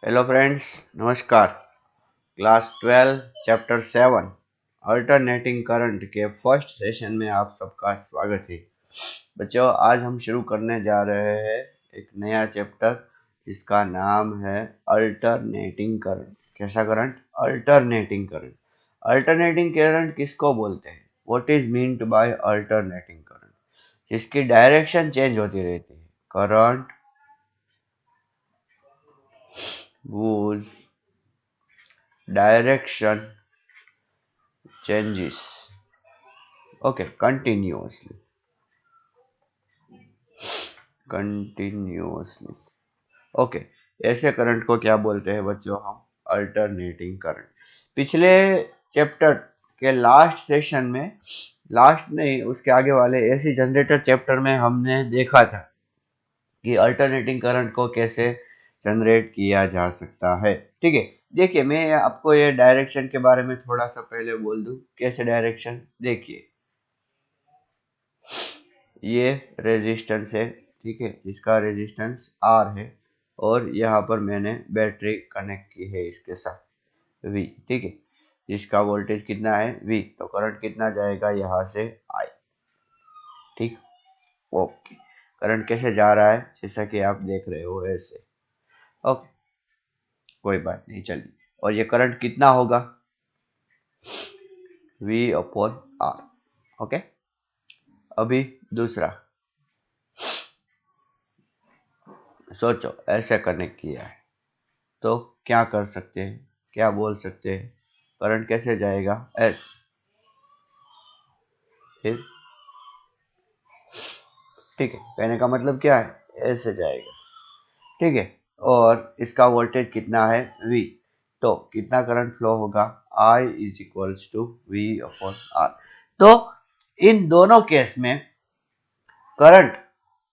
Hello friends, नमस्कार। Class 12 chapter 7 alternating current के first session में आप सबका स्वागत है। बच्चों, आज हम शुरू करने जा रहे हैं एक नया चैप्टर जिसका नाम है अल्टरनेटिंग करंट। कैसा current? Alternating current. Alternating current किसको बोलते हैं? What is meant by alternating current? जिसकी डायरेक्शन चेंज होती रहती है। Current whose direction changes continuously okay. ऐसे करंट को क्या बोलते हैं बच्चों? हम अल्टरनेटिंग करंट। पिछले चैप्टर के लास्ट सेशन में, लास्ट नहीं उसके आगे वाले एसी जनरेटर चैप्टर में हमने देखा था कि अल्टरनेटिंग करंट को कैसे जनरेट किया जा सकता है। ठीक है, देखिए मैं आपको ये डायरेक्शन के बारे में थोड़ा सा पहले बोल दूं। कैसे डायरेक्शन? देखिए, ये रेजिस्टेंस है, ठीक है, जिसका रेजिस्टेंस आर है, और यहाँ पर मैंने बैटरी कनेक्ट की है इसके साथ वी, ठीक है, जिसका वोल्टेज कितना है? वी। तो करंट कितना जाएगा यहाँ से? आई। ठीक, ओके। करंट कैसे जा रहा है? जैसा कि आप देख रहे हो ऐसे। ओके, कोई बात नहीं, चलिए। और ये करंट कितना होगा? We upon are. ओके, अभी दूसरा सोचो, ऐसे कनेक्ट किया है तो क्या कर सकते हैं, क्या बोल सकते हैं? करंट कैसे जाएगा? एस। फिर ठीक है, कहने का मतलब क्या है? ऐसे जाएगा, ठीक है। और इसका वोल्टेज कितना है? वी। तो कितना करंट फ्लो होगा? I is equals to V upon R. तो इन दोनों केस में करंट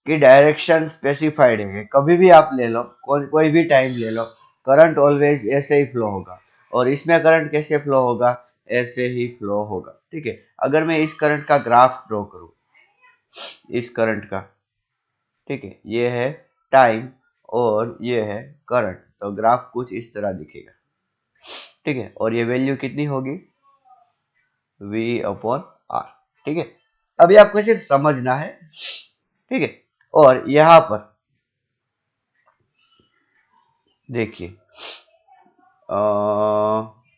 की डायरेक्शन स्पेसिफाइड है। कभी भी आप ले लो, कोई भी टाइम ले लो, करंट ऑलवेज ऐसे ही फ्लो होगा। और इसमें करंट कैसे फ्लो होगा? ऐसे ही फ्लो होगा, ठीक है। अगर मैं इस करंट का ग्राफ ड्रॉ करूं, इस करंट का, ठीक है, ये है टाइम और ये है करंट, तो ग्राफ कुछ इस तरह दिखेगा, ठीक है। और ये वैल्यू कितनी होगी? v अपॉन आर, ठीक है। अभी आपको सिर्फ समझना है, ठीक है। और यहां पर देखिए,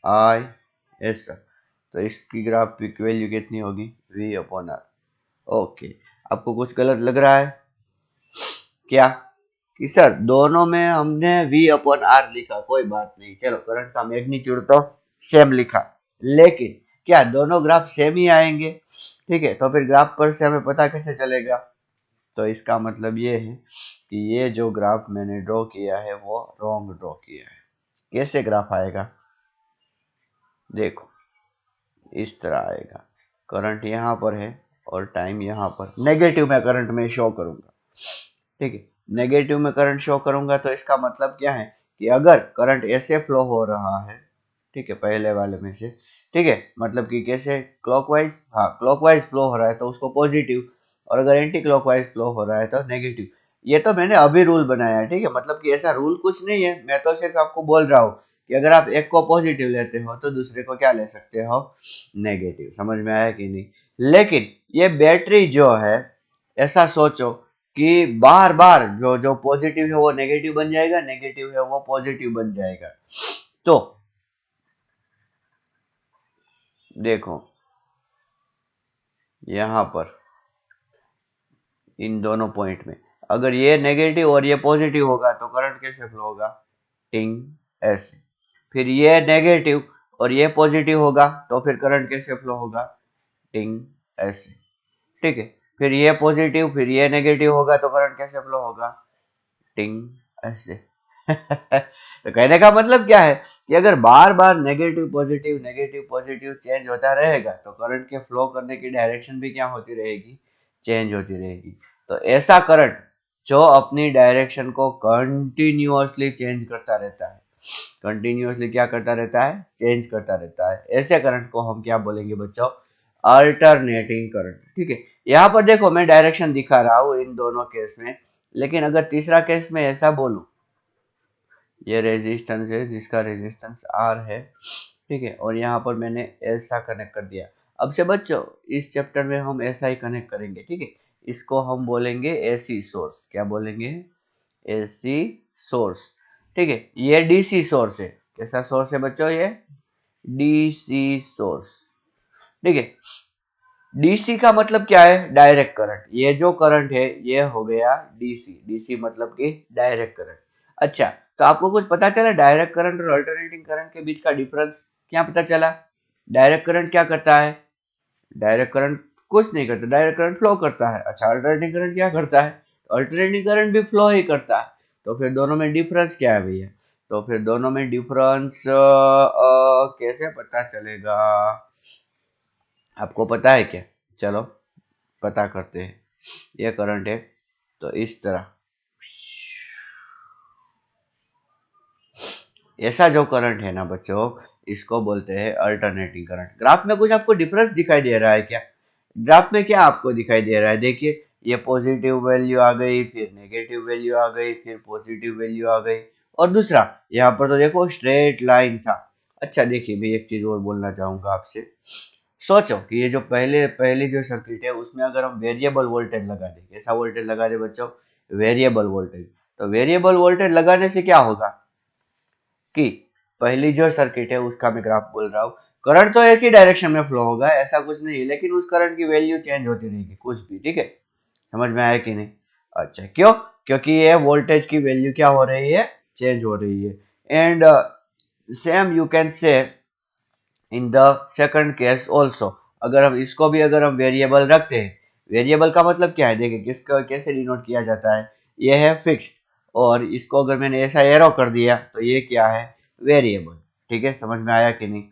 आई एस, तो इसकी ग्राफिक वैल्यू कितनी होगी? v upon are. ओके, आपको कुछ गलत लग रहा है क्या? कि सर दोनों में हमने v अपॉन आर लिखा, कोई बात नहीं, चलो करंट का मैग्नीट्यूड तो सेम लिखा, लेकिन क्या दोनों ग्राफ सेम ही आएंगे? ठीक है, तो फिर ग्राफ पर से हमें पता कैसे चलेगा? तो इसका मतलब ये है कि ये जो ग्राफ मैंने ड्रॉ किया है वो रॉन्ग ड्रॉ किया है। कैसे ग्राफ आएगा? देखो, इस तरह आएगा। करंट यहाँ पर है और टाइम यहाँ पर। नेगेटिव में करंट में शो करूंगा, ठीक है। नेगेटिव में करंट शो करूंगा तो इसका मतलब क्या है कि अगर करंट ऐसे फ्लो हो रहा है, ठीक है, पहले वाले में से, ठीक है, मतलब कि कैसे? क्लॉकवाइज, हाँ, क्लॉकवाइज फ्लो हो रहा है तो उसको पॉजिटिव, और अगर एंटी क्लॉकवाइज फ्लो हो रहा है तो नेगेटिव। ये तो मैंने अभी रूल बनाया है, ठीक है, मतलब कि ऐसा रूल कुछ नहीं है, मैं तो सिर्फ आपको बोल रहा हूँ कि अगर आप एक को पॉजिटिव लेते हो तो दूसरे को क्या ले सकते हो? नेगेटिव। समझ में आया कि नहीं? लेकिन ये बैटरी जो है, ऐसा सोचो कि बार बार जो जो पॉजिटिव है वो नेगेटिव बन जाएगा, नेगेटिव है वो पॉजिटिव बन जाएगा। तो देखो, यहां पर इन दोनों पॉइंट में अगर ये नेगेटिव और ये पॉजिटिव होगा तो करंट कैसे फ्लो होगा? टिंग, ऐसे। फिर ये नेगेटिव और ये पॉजिटिव होगा तो फिर करंट कैसे फ्लो होगा? टिंग, ऐसे, ठीक है। फिर ये पॉजिटिव फिर ये नेगेटिव होगा तो करंट कैसे फ्लो होगा? टिंग, ऐसे। तो कहने का मतलब क्या है कि अगर बार बार नेगेटिव पॉजिटिव चेंज होता रहेगा तो करंट के फ्लो करने की डायरेक्शन भी क्या होती रहेगी? चेंज होती रहेगी। तो ऐसा करंट जो अपनी डायरेक्शन को कंटिन्यूअसली चेंज करता रहता है, कंटिन्यूअसली क्या करता रहता है? चेंज करता रहता है, ऐसे करंट को हम क्या बोलेंगे बच्चों? अल्टरनेटिंग करंट, ठीक है। यहाँ पर देखो, मैं डायरेक्शन दिखा रहा हूँ इन दोनों केस में, लेकिन अगर तीसरा केस में ऐसा बोलूं, ये रेजिस्टेंस है जिसका रेजिस्टेंस R है, ठीक है, और यहाँ पर मैंने ऐसा कनेक्ट कर दिया। अब से बच्चों इस चैप्टर में हम ऐसा ही कनेक्ट करेंगे, ठीक है। इसको हम बोलेंगे एसी सोर्स। क्या बोलेंगे? एसी सोर्स, ठीक है। ये डीसी सोर्स है। कैसा सोर्स है बच्चों? ये डीसी सोर्स, ठीक है। डीसी का मतलब क्या है? Direct current. ये जो करंट है ये हो गया डीसी। डीसी मतलब कि डायरेक्ट करंट। अच्छा, तो आपको कुछ पता चला डायरेक्ट करंट और अल्टरनेटिंग करंट के बीच का डिफरेंस? क्या पता चला? डायरेक्ट करंट क्या करता है? डायरेक्ट करंट कुछ नहीं करता, डायरेक्ट करंट फ्लो करता है। अच्छा, अल्टरनेटिंग करंट क्या करता है? अल्टरनेटिंग करंट भी फ्लो ही करता है। तो फिर दोनों में डिफरेंस क्या है भैया? तो फिर दोनों में डिफरेंस कैसे पता चलेगा? आपको पता है क्या? चलो पता करते हैं। ये करंट है तो इस तरह, ऐसा जो करंट है ना बच्चों, इसको बोलते हैं अल्टरनेटिंग करंट। ग्राफ में कुछ आपको डिफरेंस दिखाई दे रहा है क्या? ग्राफ में क्या आपको दिखाई दे रहा है? देखिए, ये पॉजिटिव वैल्यू आ गई, फिर नेगेटिव वैल्यू आ गई, फिर पॉजिटिव वैल्यू आ गई, और दूसरा यहाँ पर तो देखो स्ट्रेट लाइन था। अच्छा देखिए, मैं एक चीज और बोलना चाहूंगा आपसे। सोचो कि ये जो पहली जो सर्किट है उसमें अगर हम वेरिएबल वोल्टेज लगा दें। कैसा वोल्टेज लगा दें बच्चों? Variable voltage. तो वेरिएबल वोल्टेज लगाने से क्या होगा कि पहली जो सर्किट है उसका मैं ग्राफ बोल रहा हूँ, करंट तो एक ही डायरेक्शन में फ्लो होगा, ऐसा कुछ नहीं है, लेकिन उस करंट की वैल्यू चेंज होती रहेगी कुछ भी, ठीक है। समझ में आया कि नहीं? अच्छा, क्यों? क्योंकि ये वोल्टेज की वैल्यू क्या हो रही है? चेंज हो रही है। And same you can say in the second case also. अगर हम इसको भी अगर हम वेरिएबल रखते हैं, वेरिएबल का मतलब क्या है? देखिए किसका कैसे डिनोट किया जाता है। ये है फिक्स्ड, और इसको अगर मैंने ऐसा एरो कर दिया तो ये क्या है? वेरिएबल। ठीक है, समझ में आया कि नहीं?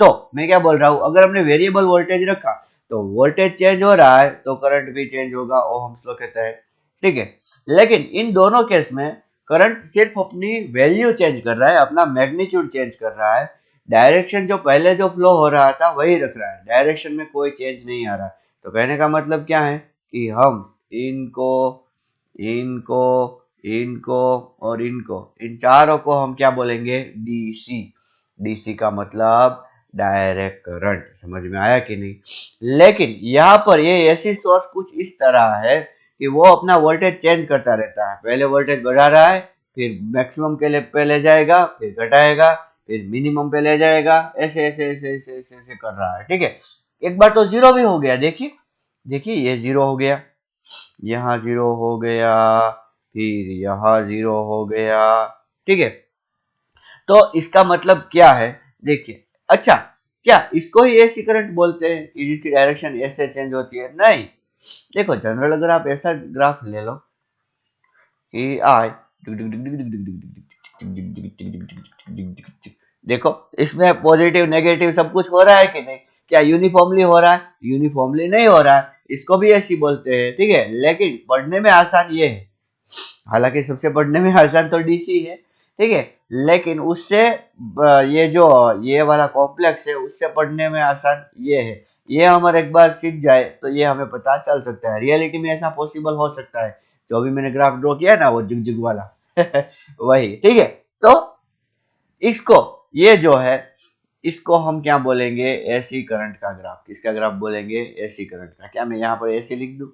तो मैं क्या बोल रहा हूँ, अगर हमने वेरिएबल वोल्टेज रखा तो वोल्टेज चेंज हो रहा है तो करंट भी चेंज होगा, ओहम्स लॉ कहता है, ठीक है। लेकिन इन दोनों केस में करंट सिर्फ अपनी वैल्यू चेंज कर रहा है, अपना मैग्नीट्यूड चेंज कर रहा है। डायरेक्शन जो पहले जो फ्लो हो रहा था वही रख रहा है, डायरेक्शन में कोई चेंज नहीं आ रहा। तो कहने का मतलब क्या है कि हम इनको इनको इनको और इनको, इन चारों को हम क्या बोलेंगे? डीसी। डीसी का मतलब डायरेक्ट करंट। समझ में आया कि नहीं? लेकिन यहाँ पर ये ऐसी सोर्स कुछ इस तरह है कि वो अपना वोल्टेज चेंज करता रहता है। पहले वोल्टेज बढ़ा रहा है, फिर मैक्सिमम के लिए पे ले जाएगा, फिर घटाएगा, फिर मिनिमम पे ले जाएगा, ऐसे ऐसे ऐसे ऐसे ऐसे ऐसे कर रहा है, ठीक है। एक बार तो जीरो भी हो गया। देखिए, देखिए ये जीरो हो गया, यहाँ जीरो हो गया, फिर यहाँ जीरो हो गया, ठीक है। तो इसका मतलब क्या है? देखिए, अच्छा, क्या इसको ही एसी करंट बोलते हैं कि जिसकी डायरेक्शन ऐसे चेंज होती है? नहीं। देखो जनरल अगर आप ऐसा ग्राफ ले लो कि आई, देखो इसमें पॉजिटिव नेगेटिव सब कुछ हो रहा है कि नहीं? क्या यूनिफॉर्मली हो रहा है? यूनिफॉर्मली नहीं हो रहा है, इसको भी ऐसी बोलते हैं, ठीक है। लेकिन पढ़ने में आसान ये है, हालांकि सबसे पढ़ने में आसान तो डीसी है, ठीक है, लेकिन उससे ये जो ये वाला कॉम्प्लेक्स है उससे पढ़ने में आसान ये है। ये हम एक बार सीख जाए तो ये हमें पता चल सकता है, रियलिटी में ऐसा पॉसिबल हो सकता है। जो अभी मैंने ग्राफ ड्रॉ किया ना वो जुग जुग वाला वही, ठीक है। तो इसको, ये जो है इसको हम क्या बोलेंगे? एसी करंट का ग्राफ। किसका ग्राफ बोलेंगे? एसी करंट का। क्या मैं यहाँ पर एसी लिख दूं?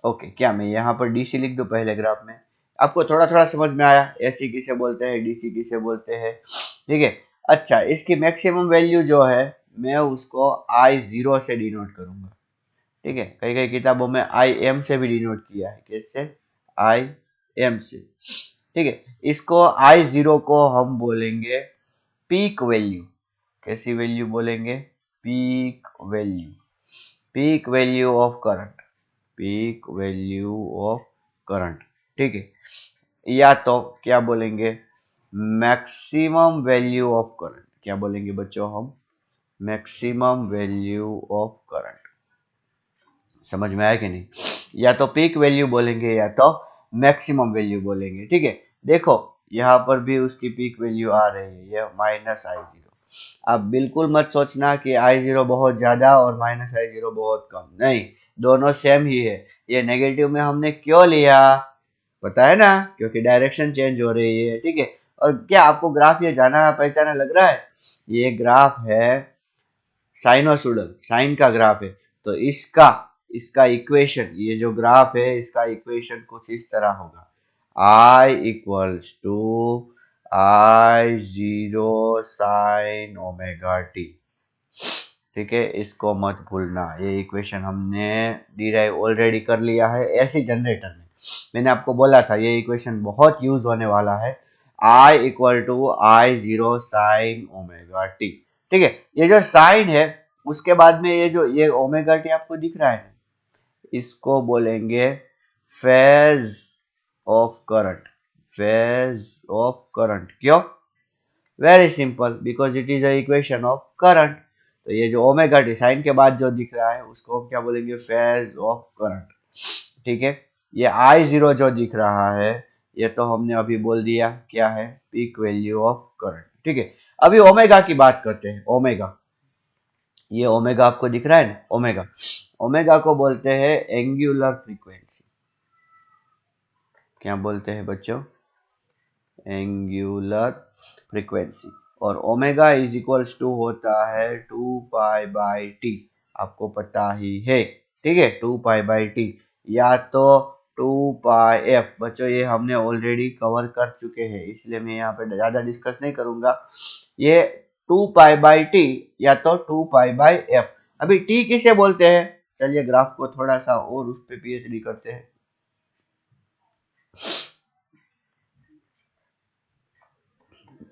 ओके, क्या मैं यहाँ पर डीसी लिख दूं पहले ग्राफ में? आपको थोड़ा थोड़ा समझ में आया एसी किसे बोलते हैं, डीसी किसे बोलते हैं, ठीक है। अच्छा, इसकी मैक्सिमम वैल्यू जो है मैं उसको आई जीरो से डिनोट करूंगा, ठीक है। कई कई किताबों में आई एम से भी डिनोट किया है। कैसे? आई एम से, ठीक है। इसको आई जीरो को हम बोलेंगे पीक वैल्यू। कैसी वैल्यू बोलेंगे? Peak value. Peak value of current. Peak value of current, ठीक है। या तो क्या बोलेंगे? Maximum value of current. क्या बोलेंगे बच्चों हम? Maximum value of current. समझ में आया कि नहीं? या तो पीक वैल्यू बोलेंगे या तो मैक्सिमम वैल्यू बोलेंगे, ठीक है। देखो यहाँ पर भी उसकी पीक वैल्यू आ रही है, ये माइनस आई जीरो। अब बिल्कुल मत सोचना कि आई जीरो बहुत ज्यादा और माइनस आई जीरो बहुत कम, नहीं, दोनों सेम ही है। ये नेगेटिव में हमने क्यों लिया? पता है ना? क्योंकि डायरेक्शन चेंज हो रही है, ठीक है। और क्या आपको ग्राफ ये जाना पहचाना लग रहा है? ये ग्राफ है साइनोसोडल, साइन का ग्राफ है। तो इसका इसका इक्वेशन, ये जो ग्राफ है इसका इक्वेशन कुछ इस तरह होगा, I equals to I0 sine omega t. ठीक है, इसको मत भूलना, ये इक्वेशन हमने डिराइव ऑलरेडी कर लिया है ऐसे जनरेटर में। मैंने आपको बोला था ये इक्वेशन बहुत यूज होने वाला है, I equal to I0 sine omega t. ठीक है, ये जो साइन है उसके बाद में ये ओमेगा टी आपको दिख रहा है, इसको बोलेंगे phase of current. Phase of current क्यों? Very simple, because it is a equation of current. तो ये जो ओमेगा टी साइन के बाद जो दिख रहा है उसको हम क्या बोलेंगे? Phase of current. ठीक है, ये I0 जो दिख रहा है ये तो हमने अभी बोल दिया क्या है, पीक वैल्यू ऑफ करंट। ठीक है, अभी ओमेगा की बात करते हैं। ओमेगा, ये ओमेगा आपको दिख रहा है ना, ओमेगा, ओमेगा को बोलते हैं एंगुलर फ्रीक्वेंसी। क्या बोलते हैं बच्चों? Angular frequency. और ओमेगा इज इक्वल्स टू होता है 2π/t, आपको पता ही है। ठीक है, 2π/t या तो 2πf। बच्चों ये हमने ऑलरेडी कवर कर चुके हैं, इसलिए मैं यहाँ पे ज्यादा डिस्कस नहीं करूंगा। ये 2π/t या तो 2π/f। अभी t किसे बोलते हैं? चलिए ग्राफ को थोड़ा सा और उस पे पीएचडी करते हैं।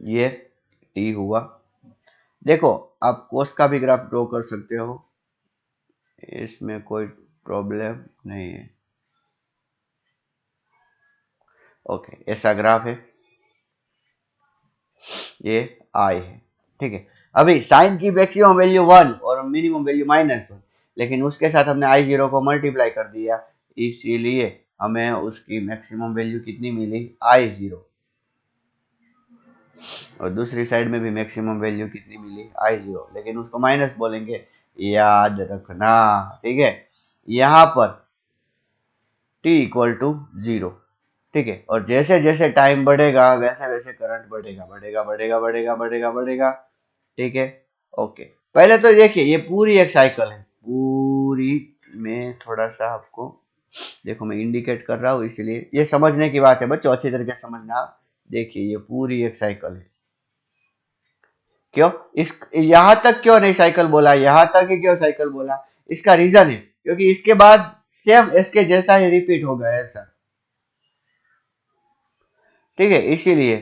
ये t हुआ। देखो, आप कोस का भी ग्राफ ड्रॉ कर सकते हो, इसमें कोई प्रॉब्लम नहीं है। ओके, ऐसा ग्राफ है, ये आई है। ठीक है, अभी साइन की मैक्सिमम वैल्यू 1 और मिनिमम वैल्यू -1, लेकिन उसके साथ हमने I0 को मल्टीप्लाई कर दिया, इसीलिए हमें उसकी मैक्सिमम वैल्यू कितनी मिली? I0। और दूसरी साइड में भी मैक्सिमम वैल्यू कितनी मिली? I0, लेकिन उसको माइनस बोलेंगे, याद रखना। ठीक है, यहां पर t इक्वल टू 0। ठीक है, और जैसे जैसे टाइम बढ़ेगा वैसे वैसे करंट बढ़ेगा, बढ़ेगा बढ़ेगा बढ़ेगा बढ़ेगा बढ़ेगा। ठीक है, ओके। पहले तो देखिए ये पूरी एक साइकिल है, पूरी में थोड़ा सा आपको देखो मैं इंडिकेट कर रहा हूँ, इसलिए ये समझने की बात है बच्चों, अच्छी तरीके से समझना। देखिए ये पूरी एक साइकिल है। क्यों इस यहां तक क्यों नहीं साइकिल बोला, यहां तक ही क्यों साइकिल बोला? इसका रीजन है क्योंकि इसके बाद सेम इसके जैसा ही रिपीट होगा ऐसा। ठीक है, इसीलिए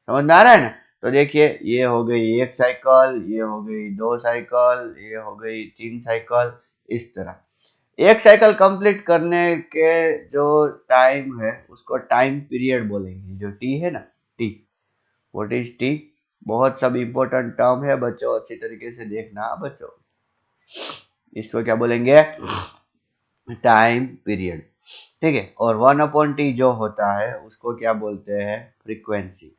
समझ में आ रहा है ना? तो देखिए ये हो गई एक साइकिल, ये हो गई दो साइकिल, ये हो गई तीन साइकिल, इस तरह एक साइकिल कंप्लीट करने के जो टाइम है उसको टाइम पीरियड बोलेंगे, जो टी है ना, टी। What is T? बहुत सब इंपॉर्टेंट टर्म है बच्चों, अच्छी तरीके से देखना बच्चों। इसको क्या बोलेंगे? Time period. ठीक है, और 1/t जो होता है उसको क्या बोलते हैं? फ्रीक्वेंसी,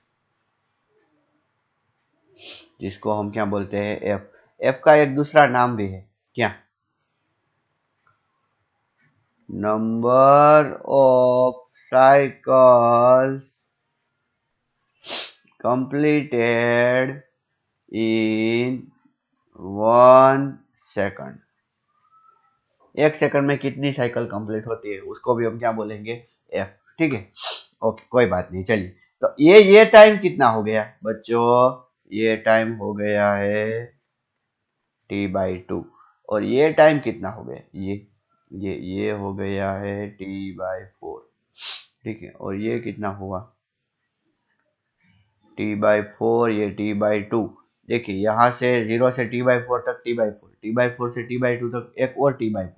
जिसको हम क्या बोलते हैं? एफ। एफ का एक दूसरा नाम भी है क्या? Number of cycles completed in 1 second. एक सेकंड में कितनी साइकिल कंप्लीट होती है उसको भी हम क्या बोलेंगे? एफ। ठीक है, ओके, कोई बात नहीं। चलिए, तो ये टाइम कितना हो गया बच्चों? ये टाइम हो गया है t/2। और ये टाइम कितना हो गया? ये हो गया है t/4। ठीक है, और ये कितना हुआ? t/4, ये t/2। देखिए यहाँ से 0 से t/4 तक t/4, t/4 से t/2 तक एक और t/4,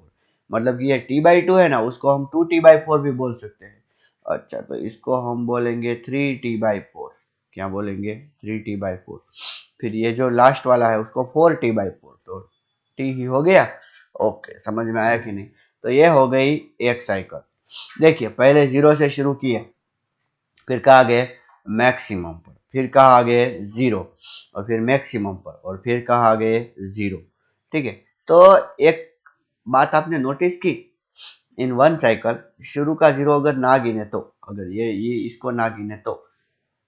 मतलब कि ये t/2 है ना, उसको हम 2t/4 भी बोल सकते हैं। अच्छा, तो इसको हम बोलेंगे 3t/4। क्या बोलेंगे? 3t/4। फिर ये जो लास्ट वाला है उसको 4t/4, तो t ही हो गया। ओके, समझ में आया कि नहीं? तो ये हो गई एक साइकिल। देखिए पहले 0 से शुरू किए, फिर कहाँ गए? मैक्सिमम पर, फिर कहाँ गए? 0, और फिर मैक्सिमम पर, और फिर कहाँ गए? 0। ठीक है, तो एक बात आपने नोटिस की, इन 1 साइकिल शुरू का 0 अगर ना गिने तो, अगर ये इसको ना गिने तो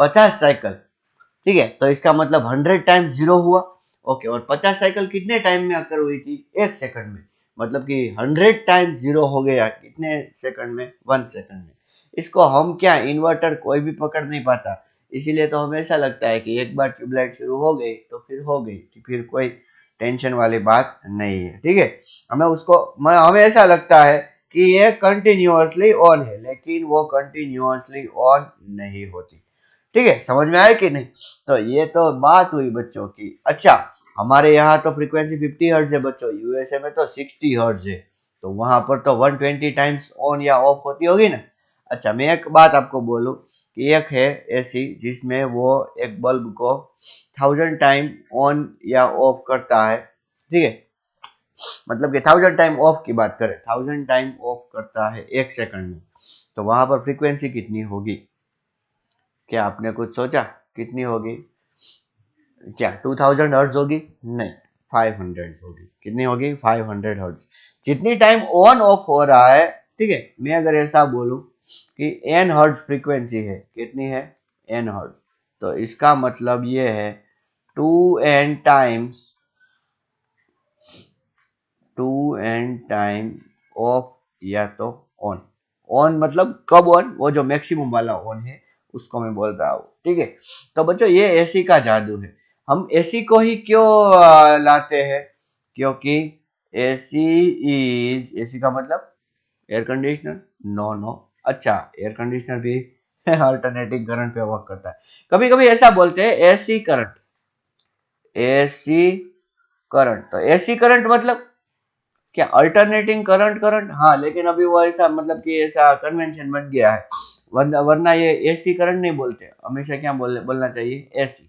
50 साइकिल, ठीक है, तो इसका मतलब 100 टाइम्स 0 हुआ। ओके, और 50 साइकिल कितने टाइम में अकर हुई थी? 1 सेकंड में। मतलब कि 100 टाइम्स 0 हो गया कितने सेकंड में? 1 सेकंड में। इसको हम क्या, इन्वर्टर कोई भी पकड़ नहीं पाता, इसीलिए तो हमेशा लगता है कि एक बार ट्यूबलाइट शुरू हो गई तो फिर हो गई, फिर कोई टेंशन वाली बात नहीं है, ठीक है। हमें ऐसा लगता है कि ये कंटिन्यूअसली ऑन है, लेकिन वो कंटिन्यूअसली ऑन नहीं होती, ठीक है। समझ में आया कि नहीं? तो ये तो बात हुई बच्चों की। अच्छा, हमारे यहाँ तो फ्रीक्वेंसी 50 हर्ट्ज है बच्चों, यूएसए में तो 60 हर्ट्ज है, तो वहां पर तो 120 टाइम्स ऑन या ऑफ होती होगी ना। अच्छा, मैं एक बात आपको बोलूं कि एक है एसी जिसमें वो एक बल्ब को 1000 टाइम ऑन या ऑफ करता है, ठीक है। मतलब कि 1000 टाइम ऑफ की बात करें, 1000 टाइम ऑफ करता है 1 सेकंड में, तो वहां पर फ्रीक्वेंसी कितनी होगी? क्या आपने कुछ सोचा कितनी होगी? क्या 2000 हर्ट्ज होगी? नहीं, 500 होगी। कितनी होगी? 500 हर्ट्ज। जितनी टाइम ऑन ऑफ हो रहा है, ठीक है, मैं अगर ऐसा बोलूं कि एन हर्ट्ज फ्रीक्वेंसी है, कितनी है? एन हर्ट्ज, तो इसका मतलब ये है 2n times, 2n time of या तो ऑन। ऑन मतलब कब ऑन? वो जो मैक्सिमम वाला ऑन है उसको मैं बोल रहा हूँ, ठीक है। तो बच्चों ये एसी का जादू है। हम एसी को ही क्यों लाते हैं? क्योंकि एसी एसी का मतलब एयर कंडीशनर। No no. अच्छा, एयर कंडीशनर भी अल्टरनेटिंग करंट पे वर्क करता है। कभी कभी ऐसा बोलते हैं एसी करंट, एसी करंट। तो एसी करंट मतलब क्या? अल्टरनेटिंग करंट, करंट, हाँ, लेकिन अभी वो ऐसा मतलब कि ऐसा कन्वेंशन बन गया है, वरना वरना ये एसी करंट नहीं बोलते, हमेशा क्या बोलना चाहिए? एसी,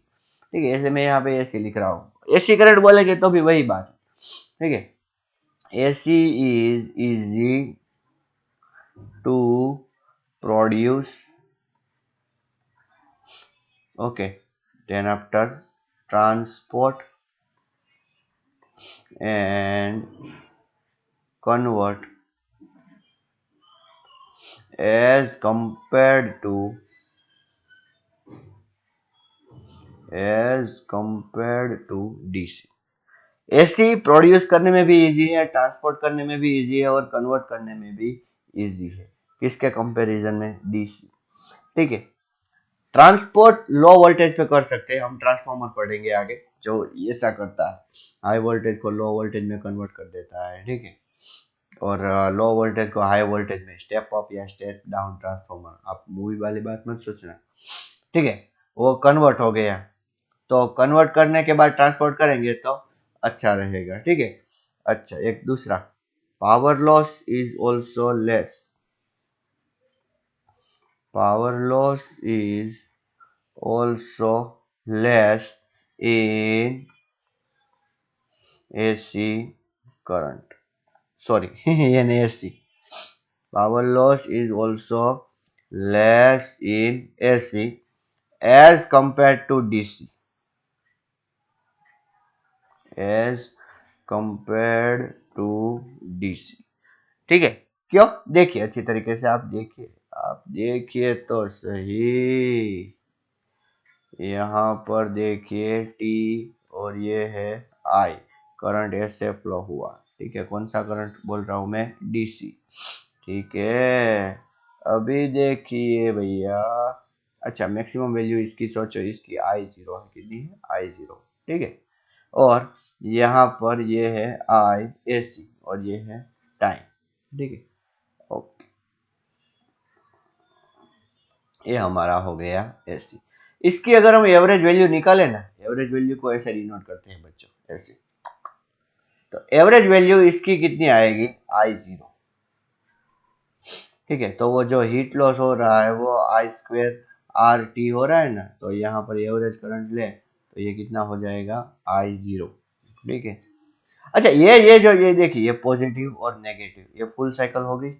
ठीक है। ऐसे मैं यहाँ पे एसी लिख रहा हूँ, एसी करंट बोलेंगे तो भी वही बात, ठीक है। AC is easy to produce, okay, then after transport and convert as compared to DC। AC produce करने में भी इजी है, ट्रांसपोर्ट करने में भी इजी है, और कन्वर्ट करने में भी इजी है। किसके कंपैरिजन में? डीसी, ठीक है। ट्रांसपोर्ट लो वोल्टेज पे कर सकते हैं, हम ट्रांसफार्मर पढ़ेंगे आगे जो ऐसा करता है, हाई वोल्टेज को लो वोल्टेज में कन्वर्ट कर देता है, ठीक है। और लो वोल्टेज को हाई वोल्टेज में, स्टेप अप या स्टेप डाउन ट्रांसफार्मर, आप मूवी वाली बात मत सोचना, ठीक है। वो कन्वर्ट हो गया, तो कन्वर्ट करने के बाद ट्रांसपोर्ट करेंगे तो अच्छा रहेगा, ठीक है। अच्छा, एक दूसरा, power loss is also less, power loss is also less in AC current, sorry ये नहीं, AC, power loss is also less in AC as compared to DC, as compared to DC, ठीक है। क्यों? देखिए अच्छी तरीके से, आप देखिए तो सही, यहाँ पर देखिए टी और ये है आई, करंट ऐसे फ्लो हुआ, ठीक है। कौन सा करंट बोल रहा हूं मैं? डीसी, ठीक है। अभी देखिए भैया, अच्छा, मैक्सिमम वैल्यू इसकी सोचो, इसकी आई जीरो है, कितनी है? आई जीरो, ठीक है। और यहाँ पर ये है आई एसी और ये है टाइम, ठीक है। ओके, ये हमारा हो गया एसी। इसकी अगर हम एवरेज वैल्यू निकालें ना, एवरेज वैल्यू को ऐसे डिनोट करते हैं बच्चों, ऐसे, तो एवरेज वैल्यू इसकी कितनी आएगी? आई जीरो, ठीक है। तो वो जो हीट लॉस हो रहा है वो आई स्क्वेयर आर टी हो रहा है ना, तो यहाँ पर एवरेज करंट ले तो ये कितना हो जाएगा? आई जीरो, ठीक है। अच्छा, ये देखिए, ये पॉजिटिव और नेगेटिव, ये फुल साइकिल हो गई,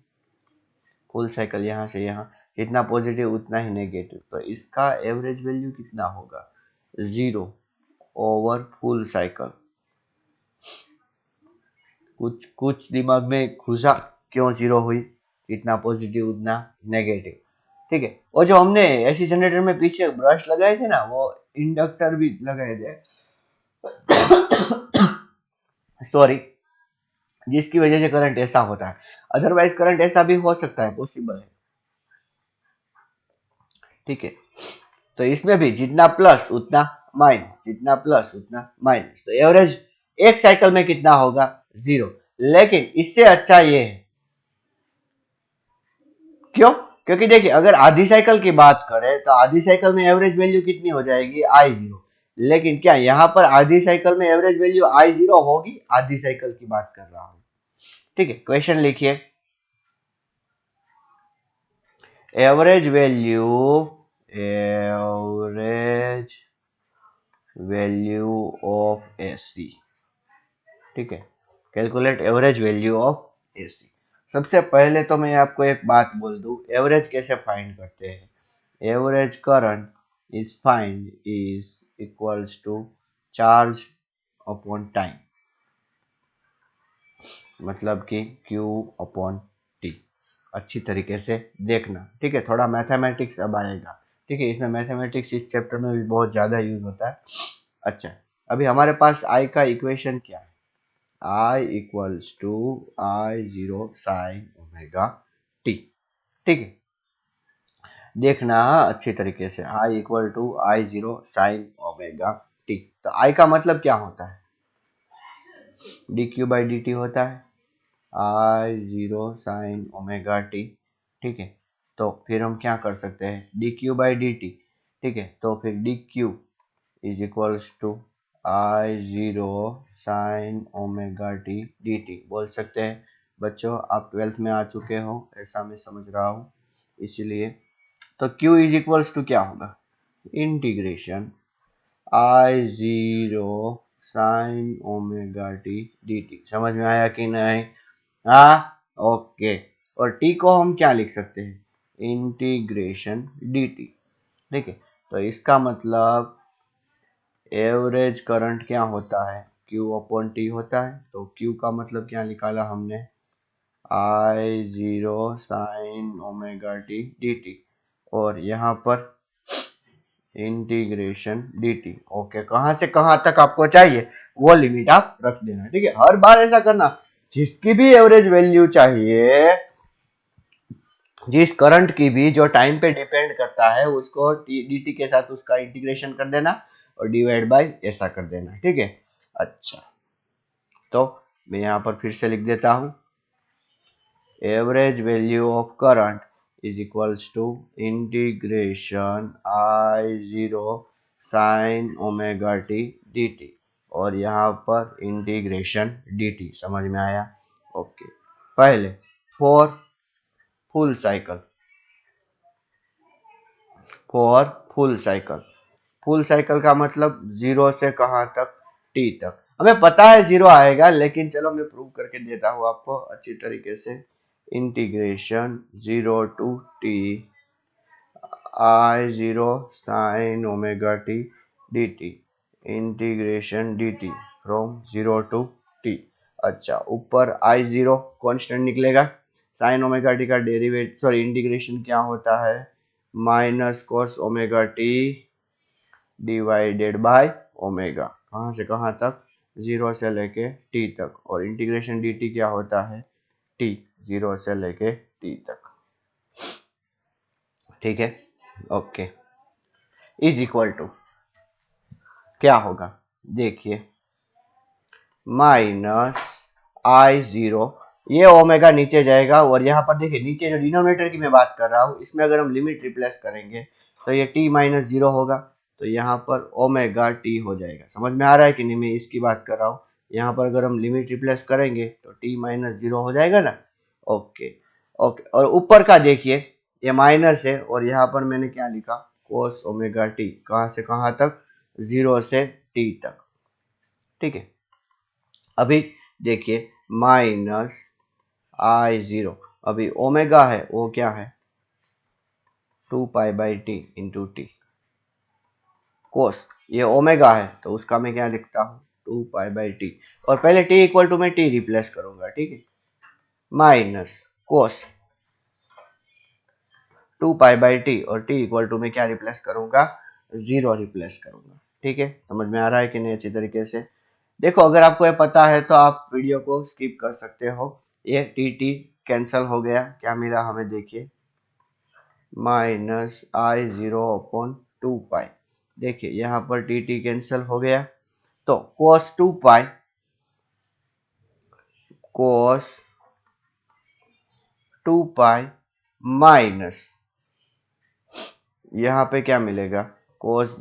फुल साइकिल यहाँ से यहाँ, जितना पॉजिटिव उतना ही नेगेटिव, तो इसका एवरेज वैल्यू कितना होगा? Zero over full cycle. कुछ कुछ दिमाग में घुसा, क्यों जीरो हुई? जितना पॉजिटिव उतना नेगेटिव, ठीक है। और जो हमने एसी जनरेटर में पीछे ब्रश लगाए थे ना, वो इंडक्टर भी लगाए थे, सॉरी, जिसकी वजह से करंट ऐसा होता है। अदरवाइज करंट ऐसा भी हो सकता है, पॉसिबल है। ठीक है। तो इसमें भी जितना प्लस उतना माइनस, जितना प्लस उतना माइनस, तो एवरेज एक साइकिल में कितना होगा? 0। लेकिन इससे अच्छा ये है, क्यों? क्योंकि देखिए, अगर आधी साइकिल की बात करें तो आधी साइकिल में एवरेज वैल्यू कितनी हो जाएगी? I0। लेकिन क्या यहाँ पर आधी साइकिल में एवरेज वैल्यू I0 होगी? आधी साइकिल की बात कर रहा हूं। ठीक है, क्वेश्चन लिखिए, average value, average value of AC. ठीक है, calculate average value of AC. सबसे पहले तो मैं आपको एक बात बोल दूं, एवरेज कैसे फाइंड करते हैं। Average current is find is equals to charge upon time, मतलब कि Q अपॉन टी। अच्छी तरीके से देखना, ठीक है। थोड़ा मैथमेटिक्स अब आएगा, ठीक है। इसमें मैथमेटिक्स इस चैप्टर में भी बहुत ज्यादा यूज होता है। अच्छा, अभी हमारे पास I का इक्वेशन क्या है? I equals to I0 sine omega t. ठीक है, देखना अच्छी तरीके से, I equal to I0 sine omega t. तो I का मतलब क्या होता है? dq/dt होता है, I0 साइन ओमेगा टी। ठीक है, तो फिर हम क्या कर सकते हैं? dq/dt। ठीक है, तो फिर dq is equals to I0 sine omega t dt बोल सकते हैं। बच्चों, आप 12th में आ चुके हो, ऐसा मैं समझ रहा हूँ, इसीलिए। तो q इज इक्वल्स टू क्या होगा? Integration I0 sine omega t dt। समझ में आया कि नहीं? हाँ, ओके। और t को हम क्या लिख सकते हैं? Integration dt। ठीक है, तो इसका मतलब एवरेज करंट क्या होता है? Q अपॉन टी होता है। तो Q का मतलब क्या निकाला हमने? I0 sine omega t dt, और यहाँ पर इंटीग्रेशन dt। ओके, कहां से कहां तक आपको चाहिए वो लिमिट आप रख देना, ठीक है। हर बार ऐसा करना, जिसकी भी एवरेज वैल्यू चाहिए, जिस करंट की भी जो टाइम पे डिपेंड करता है, उसको dt के साथ उसका इंटीग्रेशन कर देना और डिवाइड बाय ऐसा कर देना, ठीक है। अच्छा, तो मैं यहां पर फिर से लिख देता हूं, average value of current is equals to integration I0 sine omega t dt, और यहाँ पर इंटीग्रेशन dt। समझ में आया? ओके। पहले for full cycle, for full cycle, full cycle का मतलब 0 से कहां तक? टी तक। हमें पता है 0 आएगा, लेकिन चलो मैं प्रूव करके देता हूं आपको अच्छी तरीके से। Integration 0 to t I0 sine omega t dt, integration dt from 0 to t। अच्छा, ऊपर I0 कांस्टेंट निकलेगा, साइन ओमेगा टी का डेरिवेट, सॉरी, इंटीग्रेशन क्या होता है? Minus cos omega t divided by omega. कहां से कहां तक? 0 से लेके t तक। और इंटीग्रेशन dt क्या होता है? t, 0 से लेके t तक। ठीक है, ओके। इज इक्वल टू क्या होगा? देखिए, माइनस I0, ये ओमेगा नीचे जाएगा, और यहाँ पर देखिए नीचे जो डिनोमिनेटर की मैं बात कर रहा हूँ, इसमें अगर हम लिमिट रिप्लेस करेंगे तो ये t माइनस 0 होगा, तो यहाँ पर ओमेगा t हो जाएगा। समझ में आ रहा है कि नहीं? मैं इसकी बात कर रहा हूँ। यहाँ पर अगर हम लिमिट रिप्लेस करेंगे तो t माइनस 0 हो जाएगा ना। Okay, okay. और ऊपर का देखिए, ये माइनस है, और यहाँ पर मैंने क्या लिखा? कोस ओमेगा टी। कहाँ से कहाँ तक? 0 से t तक। ठीक है, अभी देखिए, माइनस I0, अभी ओमेगा है, वो क्या है? 2 पाई/t इंटू टी। कोस, ये ओमेगा है, तो उसका मैं क्या लिखता हूँ? 2 पाई/t। और पहले t इक्वल टू में t रिप्लेस करूंगा, ठीक है। माइनस कोस 2 पाई/t और t इक्वल टू में क्या रिप्लेस करूंगा, 0 रिप्लेस करूंगा। ठीक है, समझ में आ रहा है कि नहीं अच्छी तरीके से। देखो अगर आपको ये पता है तो आप वीडियो को स्किप कर सकते हो। ये टी कैंसल हो गया, क्या मिला हमें देखिए, -I0/2 पाई। देखिए यहाँ पर टी कैंसल हो गया, तो cos 2 पाई माइनस यहाँ पे क्या मिलेगा, cos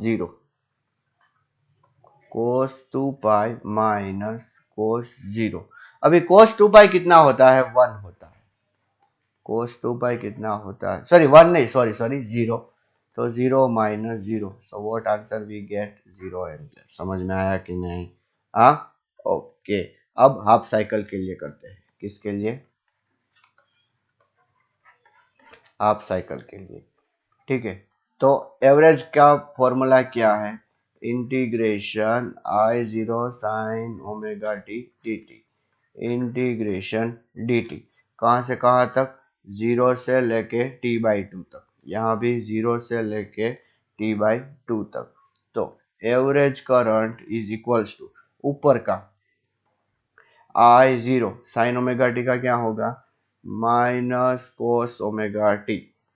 2 पाई माइनस cos 0। अभी cos 2 पाई कितना होता है, 1 होता है। cos 2 पाई कितना होता है, सॉरी 1 नहीं, सॉरी 0। तो 0 - 0, so what answer we get, 0 ampere. समझ में आया कि नहीं? हाँ, ओके। अब हाफ साइकिल के लिए करते हैं, किसके लिए, हाफ साइकिल के लिए। ठीक है, तो एवरेज का फॉर्मूला क्या है, integration I0 sin⁡ωt dt, integration dt कहाँ से कहाँ तक, 0 से लेके t/2 तक, यहाँ भी 0 से लेके t/2 तक। तो average current is equals to, ऊपर का I0 sin⁡ωt का क्या होगा, -cos⁡ωt।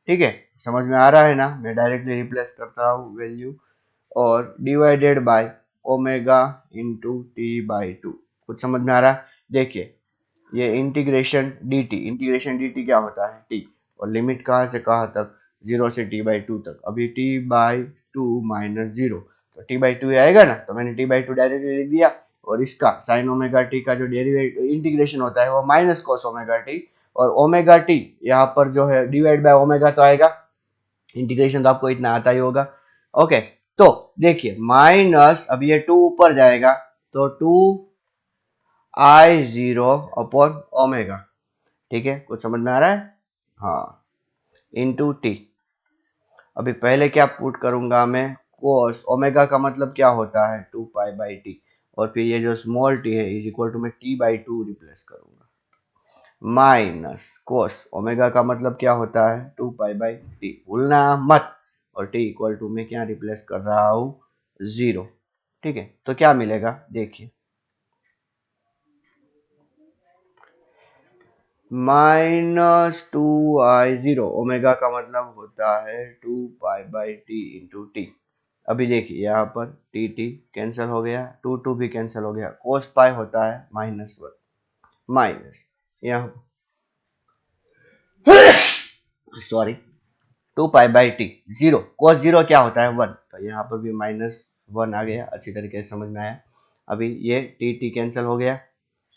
ठीक है, समझ में आ रहा है ना, मैं डायरेक्टली रिप्लेस करता हूँ वैल्यू, और divided by omega into t/2। कुछ समझ में आ रहा है? देखिए ये इंटीग्रेशन dt क्या होता है, t, और लिमिट कहाँ से कहाँ तक, 0 से t/2 तक। अभी t/2 माइनस 0, तो t/2 आएगा ना, तो मैंने t/2 डायरेक्टली लिख दिया। और इसका sin⁡ωt का जो डेरिवेटिव इंटीग्रेशन होता है वो -cos⁡ωt, और ओमेगा टी यहाँ पर जो है डिवाइड बाय ओमेगा तो आएगा, इंटीग्रेशन तो आपको इतना आता ही होगा। ओके, तो देखिए माइनस, अब ये 2 ऊपर जाएगा तो 2I0/ओमेगा। ठीक है, कुछ समझ में आ रहा है? हाँ, इंटू टी। अभी पहले क्या पुट करूंगा मैं, कोस ओमेगा का मतलब क्या होता है, 2 पाई/t, और फिर ये जो स्मॉल t है इज इक्वल टू में t/2 रिप्लेस करूंगा, माइनस कोस ओमेगा का मतलब क्या होता है, 2 पाई/t, भूलना मत। और t इक्वल टू में क्या रिप्लेस कर रहा हूं, 0। ठीक है, तो क्या मिलेगा देखिए, -2I0, ओमेगा का मतलब होता है 2 पाई/t इंटू टी। अभी देखिए यहाँ पर टी कैंसिल हो गया, 2 भी कैंसिल हो गया, कोस पाई होता है -1, माइनस यहाँ सॉरी 2 पाई/t, 0, cos 0 क्या होता है, 1, तो यहाँ पर भी -1 आ गया, अच्छी तरीके से समझ में आया। अभी ये टी कैंसिल हो गया,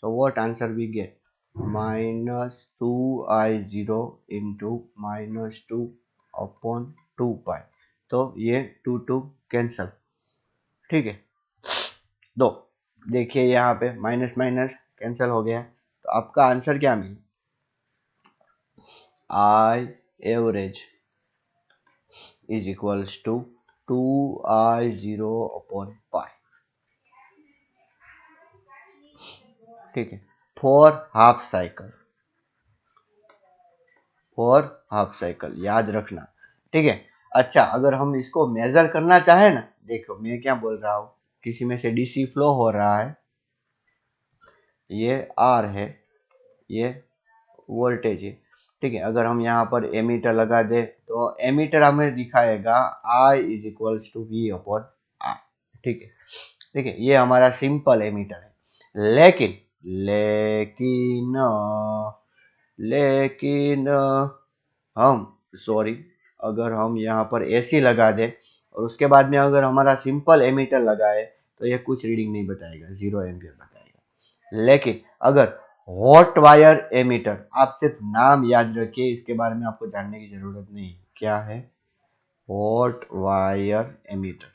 so what answer we get, -2I0 into -2/2 pi. तो ये 2 कैंसिल। ठीक है, दो, देखिए यहाँ पे माइनस माइनस कैंसिल हो गया, तो आपका आंसर क्या मिला, I average is equals to 2I0/पाई। ठीक है, for half cycle, for half cycle याद रखना। ठीक है, अच्छा अगर हम इसको मेजर करना चाहे ना, देखो मैं क्या बोल रहा हूँ, किसी में से डीसी फ्लो हो रहा है, ये आर है, ये वोल्टेज है। ठीक है, अगर हम यहाँ पर एमीटर लगा दे तो एमीटर हमें दिखाएगा I is equals to V/R। ठीक है, ठीक है, ये हमारा सिंपल एमीटर है। लेकिन लेकिन लेकिन हम सॉरी, अगर हम यहाँ पर एसी लगा दे और उसके बाद में अगर हमारा सिंपल एमीटर लगाए तो ये कुछ रीडिंग नहीं बताएगा, 0 एम्पियर बताएगा। लेकिन अगर हॉट वायर एमीटर, आप सिर्फ नाम याद रखिए, इसके बारे में आपको जानने की जरूरत नहीं, क्या है, हॉट वायर एमीटर।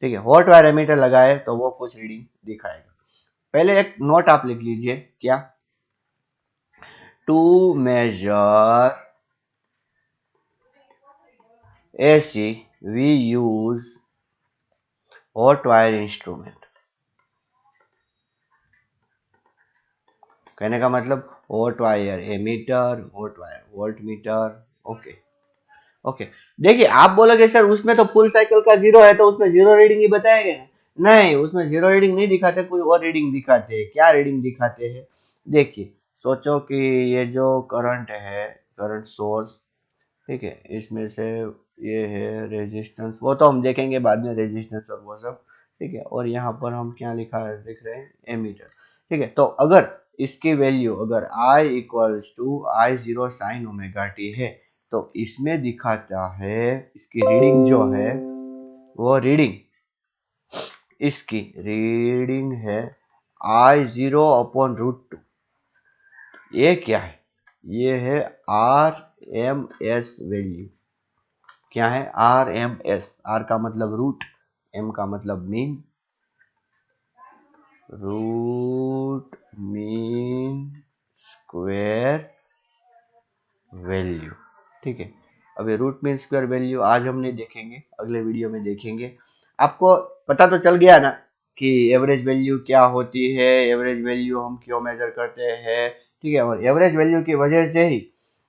ठीक है, हॉट वायर एमीटर लगाए तो वो कुछ रीडिंग दिखाएगा। पहले एक नोट आप लिख लीजिए, क्या, to measure AC we use hot wire instrument. कहने का मतलब hot wire ammeter, hot wire volt meter. Okay, okay, देखिए आप बोलोगे सर उसमें तो फुल साइकिल का जीरो है तो उसमें जीरो रीडिंग ही बताएंगे ना। नहीं, उसमें जीरो रीडिंग नहीं दिखाते, कोई और रीडिंग दिखाते हैं। क्या रीडिंग दिखाते हैं? देखिए, सोचो कि ये जो करंट है, करंट सोर्स, ठीक है, इसमें से ये है रेजिस्टेंस, वो तो हम देखेंगे बाद में, रेजिस्टेंस और वो सब, ठीक है। और यहाँ पर हम क्या लिखा है देख रहे हैं, एमीटर, ठीक है। तो अगर इसकी वैल्यू अगर I equals to I zero sine omega t है, तो इसमें दिखाता है इसकी रीडिंग जो है, वो रीडिंग, इसकी रीडिंग है आई जीरो अपॉन रूट टू। ये क्या है? ये है आर एम एस वैल्यू। क्या है? R M S. आर का मतलब रूट, एम का मतलब mean, root mean square value, ठीक है। अभी रूट मीन स्क्वायर वैल्यू आज हम नहीं देखेंगे, अगले वीडियो में देखेंगे। आपको पता तो चल गया ना कि एवरेज वैल्यू क्या होती है, एवरेज वैल्यू हम क्यों मेजर करते हैं, ठीक है। और एवरेज वैल्यू की वजह से ही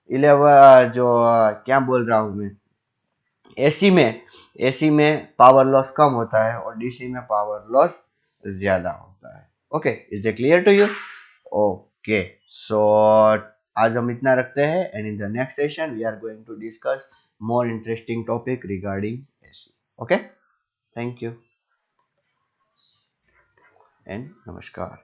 11 जो क्या बोल रहा हूं मैं, एसी में पावर लॉस कम होता है और डीसी में पावर लॉस ज्यादा होता है। Okay, is the clear to you? Okay, so आज हम इतना रखते हैं, and in the next session we are going to discuss more interesting topic regarding AC. Okay, thank you and नमस्कार।